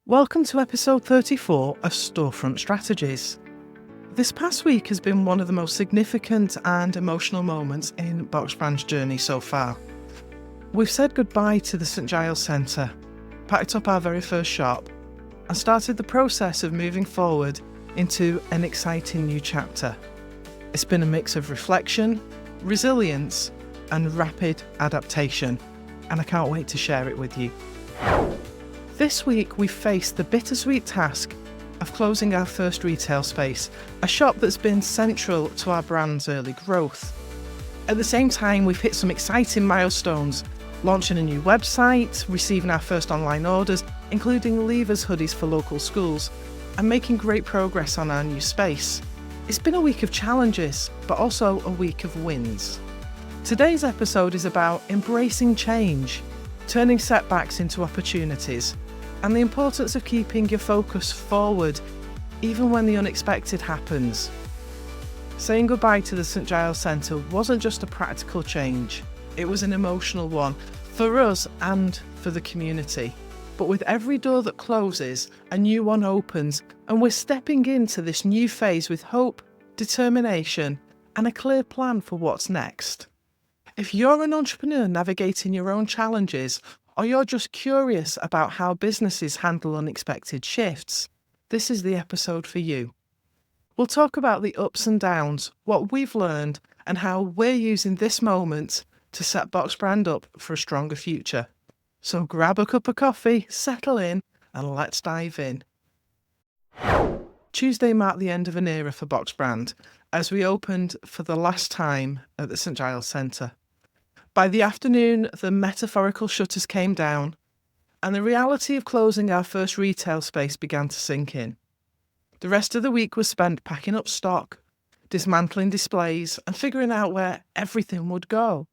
Welcome to episode 34 of Storefront Strategies. This past week has been one of the most significant and emotional moments in BoxBrand's journey so far. We've said goodbye to the St Giles Centre, packed up our very first shop, and started the process of moving forward into an exciting new chapter. It's been a mix of reflection, resilience, and rapid adaptation, and I can't wait to share it with you. This week we faced the bittersweet task of closing our first retail space, a shop that's been central to our brand's early growth. At the same time, we've hit some exciting milestones, launching a new website, receiving our first online orders, including Leavers hoodies for local schools, and making great progress on our new space. It's been a week of challenges, but also a week of wins. Today's episode is about embracing change, turning setbacks into opportunities, and the importance of keeping your focus forward even when the unexpected happens. Saying goodbye to the St Giles Centre wasn't just a practical change, it was an emotional one for us and for the community. But with every door that closes, a new one opens, and we're stepping into this new phase with hope, determination, and a clear plan for what's next. If you're an entrepreneur navigating your own challenges, or you're just curious about how businesses handle unexpected shifts, this is the episode for you. We'll talk about the ups and downs, what we've learned, and how we're using this moment to set BoxBrand up for a stronger future. So grab a cup of coffee, settle in, and let's dive in. Tuesday marked the end of an era for BoxBrand as we opened for the last time at the St Giles Centre. By the afternoon, the metaphorical shutters came down, and the reality of closing our first retail space began to sink in. The rest of the week was spent packing up stock, dismantling displays, and figuring out where everything would go.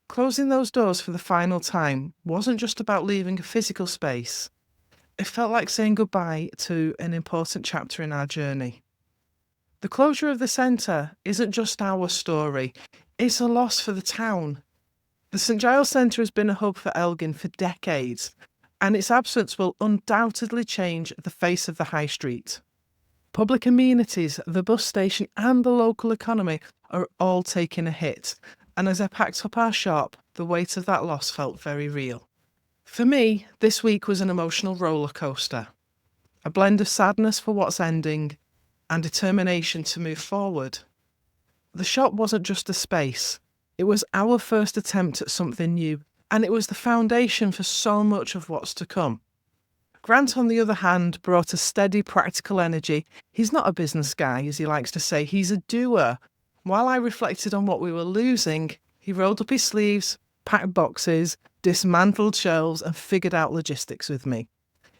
Closing those doors for the final time wasn't just about leaving a physical space. It felt like saying goodbye to an important chapter in our journey. The closure of the centre isn't just our story, it's a loss for the town. The St Giles Centre has been a hub for Elgin for decades, and its absence will undoubtedly change the face of the high street. Public amenities, the bus station and the local economy are all taking a hit, and as I packed up our shop, the weight of that loss felt very real. For me, this week was an emotional roller coaster, a blend of sadness for what's ending and determination to move forward. The shop wasn't just a space, it was our first attempt at something new, and it was the foundation for so much of what's to come. Grant, on the other hand, brought a steady, practical energy. He's not a business guy, as he likes to say, he's a doer. While I reflected on what we were losing, he rolled up his sleeves, packed boxes, dismantled shelves, and figured out logistics with me.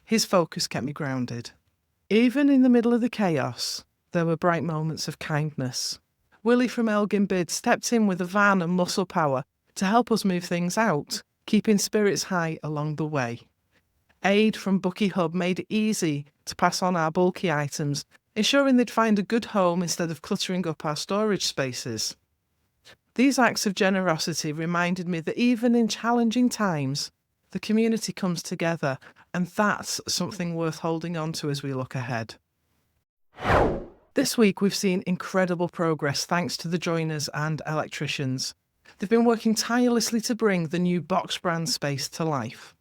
His focus kept me grounded. Even in the middle of the chaos, there were bright moments of kindness. Willie from Elgin Bid stepped in with a van and muscle power to help us move things out, keeping spirits high along the way. Aid from Bucky Hub made it easy to pass on our bulky items, ensuring they'd find a good home instead of cluttering up our storage spaces. These acts of generosity reminded me that even in challenging times, the community comes together, and that's something worth holding on to as we look ahead. This week we've seen incredible progress thanks to the joiners and electricians. They've been working tirelessly to bring the new BoxBrand space to life.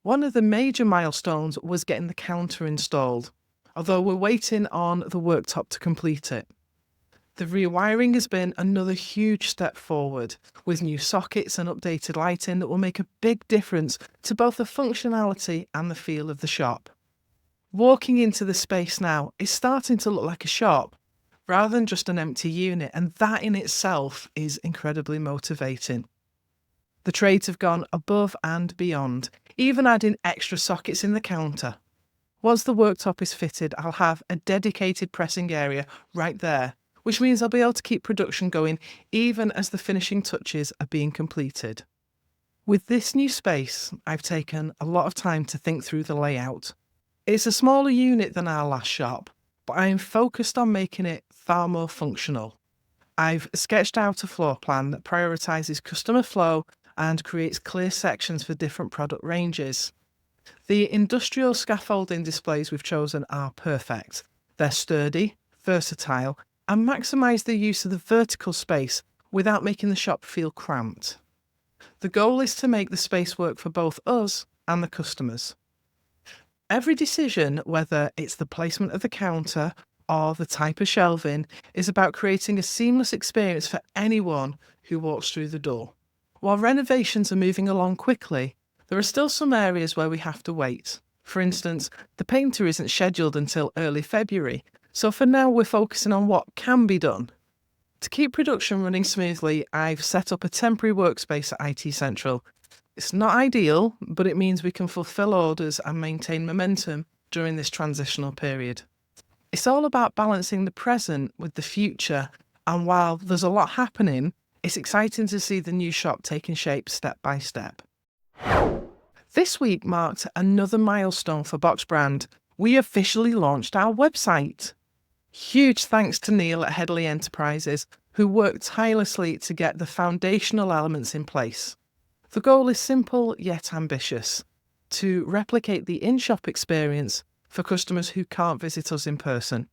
One of the major milestones was getting the counter installed, although we're waiting on the worktop to complete it. The rewiring has been another huge step forward, with new sockets and updated lighting that will make a big difference to both the functionality and the feel of the shop. Walking into the space now is starting to look like a shop, rather than just an empty unit, and that in itself is incredibly motivating. The trades have gone above and beyond, even adding extra sockets in the counter. Once the worktop is fitted, I'll have a dedicated pressing area right there, which means I'll be able to keep production going even as the finishing touches are being completed. With this new space, I've taken a lot of time to think through the layout. It's a smaller unit than our last shop, but I am focused on making it far more functional. I've sketched out a floor plan that prioritises customer flow and creates clear sections for different product ranges. The industrial scaffolding displays we've chosen are perfect. They're sturdy, versatile, and maximise the use of the vertical space without making the shop feel cramped. The goal is to make the space work for both us and the customers. Every decision, whether it's the placement of the counter or the type of shelving, is about creating a seamless experience for anyone who walks through the door. While renovations are moving along quickly, there are still some areas where we have to wait. For instance, the painter isn't scheduled until early February, so for now we're focusing on what can be done. To keep production running smoothly, I've set up a temporary workspace at IT Central. It's not ideal, but it means we can fulfil orders and maintain momentum during this transitional period. It's all about balancing the present with the future, and while there's a lot happening, it's exciting to see the new shop taking shape step by step. This week marked another milestone for BoxBrand. We officially launched our website. Huge thanks to Neil at Headley Enterprises, who worked tirelessly to get the foundational elements in place. The goal is simple yet ambitious: to replicate the in-shop experience for customers who can't visit us in person.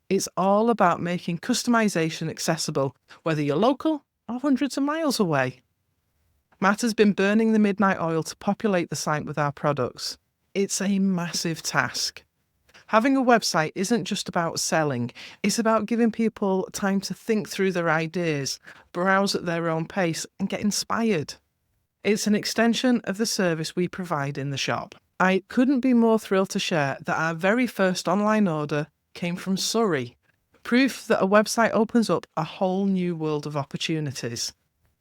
It's all about making customization accessible, whether you're local or hundreds of miles away. Matt has been burning the midnight oil to populate the site with our products. It's a massive task. Having a website isn't just about selling, it's about giving people time to think through their ideas, browse at their own pace, and get inspired. It's an extension of the service we provide in the shop. I couldn't be more thrilled to share that our very first online order came from Surrey, proof that a website opens up a whole new world of opportunities.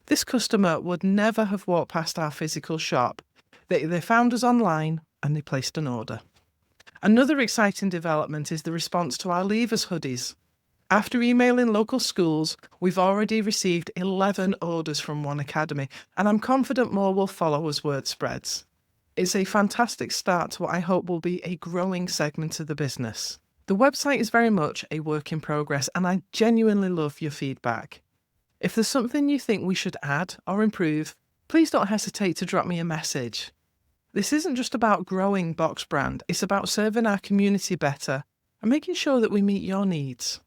This customer would never have walked past our physical shop. They found us online and they placed an order. Another exciting development is the response to our Leavers hoodies. After emailing local schools, we've already received 11 orders from one academy, and I'm confident more will follow as word spreads. It's a fantastic start to what I hope will be a growing segment of the business. The website is very much a work in progress, and I genuinely love your feedback. If there's something you think we should add or improve, please don't hesitate to drop me a message. This isn't just about growing BoxBrand, it's about serving our community better and making sure that we meet your needs.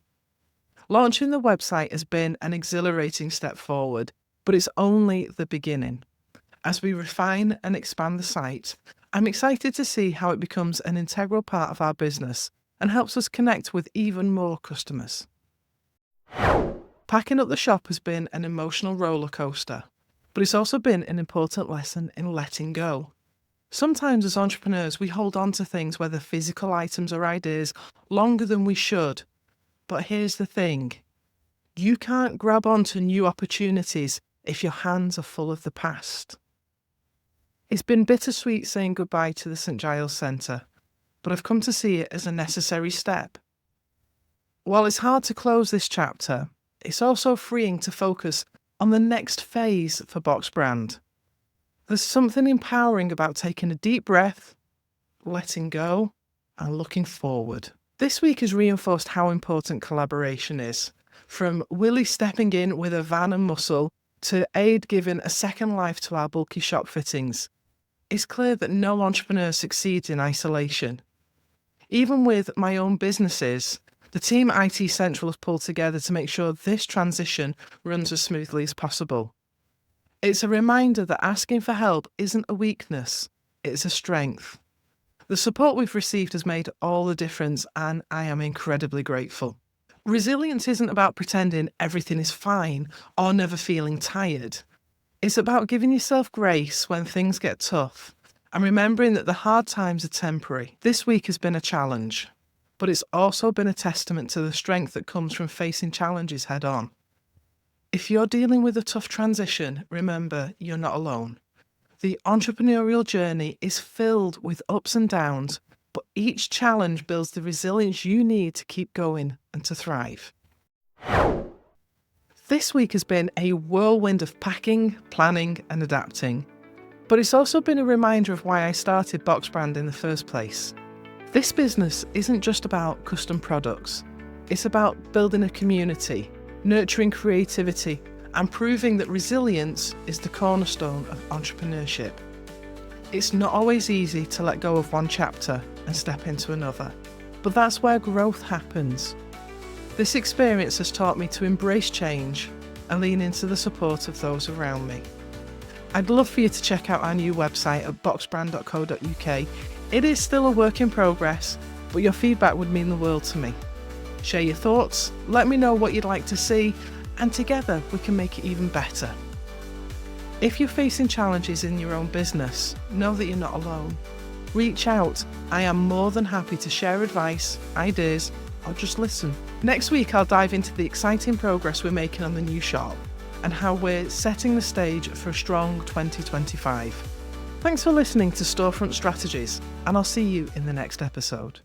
Launching the website has been an exhilarating step forward, but it's only the beginning. As we refine and expand the site, I'm excited to see how it becomes an integral part of our business and helps us connect with even more customers. Packing up the shop has been an emotional roller coaster, but it's also been an important lesson in letting go. Sometimes as entrepreneurs, we hold on to things, whether physical items or ideas, longer than we should. But here's the thing. You can't grab onto new opportunities if your hands are full of the past. It's been bittersweet saying goodbye to the St Giles Centre, but I've come to see it as a necessary step. While it's hard to close this chapter, it's also freeing to focus on the next phase for BoxBrand. There's something empowering about taking a deep breath, letting go, and looking forward. This week has reinforced how important collaboration is. From Willie stepping in with a van and muscle to Aid giving a second life to our bulky shop fittings. It's clear that no entrepreneur succeeds in isolation. Even with my own businesses, the team at IT Central has pulled together to make sure this transition runs as smoothly as possible. It's a reminder that asking for help isn't a weakness, it's a strength. The support we've received has made all the difference, and I am incredibly grateful. Resilience isn't about pretending everything is fine or never feeling tired. It's about giving yourself grace when things get tough and remembering that the hard times are temporary. This week has been a challenge, but it's also been a testament to the strength that comes from facing challenges head on. If you're dealing with a tough transition, remember you're not alone. The entrepreneurial journey is filled with ups and downs, but each challenge builds the resilience you need to keep going and to thrive. This week has been a whirlwind of packing, planning and adapting, but it's also been a reminder of why I started BoxBrand in the first place. This business isn't just about custom products, it's about building a community, nurturing creativity and proving that resilience is the cornerstone of entrepreneurship. It's not always easy to let go of one chapter and step into another, but that's where growth happens. This experience has taught me to embrace change and lean into the support of those around me. I'd love for you to check out our new website at boxbrand.co.uk. It is still a work in progress, but your feedback would mean the world to me. Share your thoughts, let me know what you'd like to see, and together we can make it even better. If you're facing challenges in your own business, know that you're not alone. Reach out. I am more than happy to share advice, ideas, or just listen. Next week I'll dive into the exciting progress we're making on the new shop and how we're setting the stage for a strong 2025. Thanks for listening to Storefront Strategies, and I'll see you in the next episode.